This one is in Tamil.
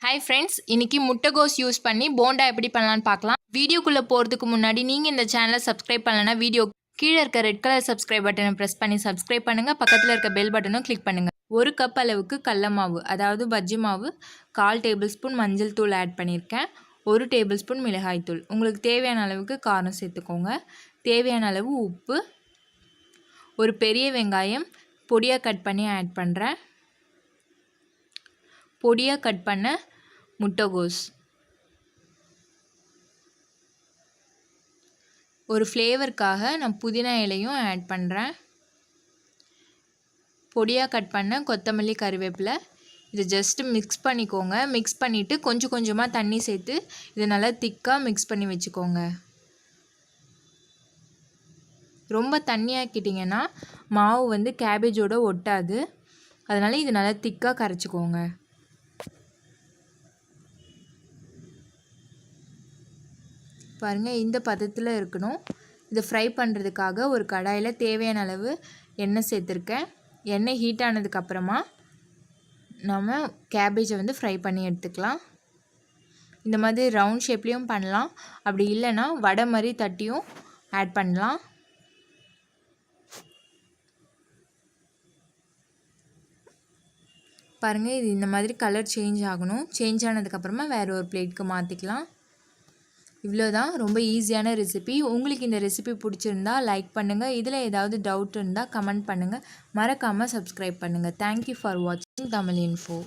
Hi friends, இன்னைக்கு முட்டைகோஸ் யூஸ் பண்ணி போண்டா எப்படி பண்ணலாம்னு பார்க்கலாம். வீடியோக்குள்ள போறதுக்கு முன்னாடி நீங்க இந்த சேனலை சப்ஸ்கிரைப் பண்ணலனா வீடியோ கீழ இருக்க ரெட் கலர் சப்ஸ்கிரைப் பட்டனை பிரஸ் பண்ணி சப்ஸ்கிரைப் பண்ணுங்க. பக்கத்துல இருக்க பெல் பட்டனும் கிளிக் பண்ணுங்க. 1 கப் அளவுக்கு கடலை மாவு அதாவது பஜ்ஜி மாவு, 1/4 டேபிள்ஸ்பூன் மஞ்சள் தூள் ஆட் பண்ணியிருக்கேன். 1 டேபிள்ஸ்பூன் மிளகாய் தூள். உங்களுக்கு தேவையான அளவுக்கு காரம் சேர்த்துக்கோங்க. தேவையான அளவு உப்பு. ஒரு பெரிய வெங்காயம் பொடியாக கட் பண்ணி ஆட் பண்ணுறேன். பொடியாக கட் பண்ண முட்டைகோஸ். ஒரு ஃப்ளேவருக்காக நான் புதினா இலையும் ஆட் பண்ணுறேன். பொடியாக கட் பண்ண கொத்தமல்லி கறிவேப்பிலை. இதை ஜஸ்ட்டு மிக்ஸ் பண்ணிக்கோங்க. மிக்ஸ் பண்ணிவிட்டு கொஞ்சம் கொஞ்சமாக தண்ணி சேர்த்து இதை நல்லா திக்காக மிக்ஸ் பண்ணி வச்சுக்கோங்க. ரொம்ப தண்ணியாக்கிட்டிங்கன்னா மாவு வந்து கேபேஜோடு ஒட்டாது. அதனால் இது நல்லா திக்காக கரைச்சிக்கோங்க. பாருங்கள், இந்த பதத்தில் இருக்கணும். இதை ஃப்ரை பண்ணுறதுக்காக ஒரு கடாயில் தேவையான அளவு எண்ணெய் சேர்த்துருக்கேன். எண்ணெய் ஹீட் ஆனதுக்கப்புறமா நம்ம கேபேஜை வந்து ஃப்ரை பண்ணி எடுத்துக்கலாம். இந்த மாதிரி ரவுண்ட் ஷேப்லேயும் பண்ணலாம், அப்படி இல்லைன்னா வடை மாதிரி தட்டியும் ஆட் பண்ணலாம். பாருங்கள், இது இந்த மாதிரி கலர் சேஞ்ச் ஆகணும். சேஞ்ச் ஆனதுக்கப்புறமா வேறு ஒரு பிளேட்டுக்கு மாற்றிக்கலாம். இவ்வளோதான், ரொம்ப ஈஸியான ரெசிபி. உங்களுக்கு இந்த ரெசிபி பிடிச்சிருந்தா லைக் பண்ணுங்கள். இதில் ஏதாவது டவுட் இருந்தால் கமெண்ட் பண்ணுங்கள். மறக்காமல் சப்ஸ்கிரைப் பண்ணுங்கள். தேங்க்யூ ஃபார் வாட்சிங் தமிழ் இன்ஃபோ.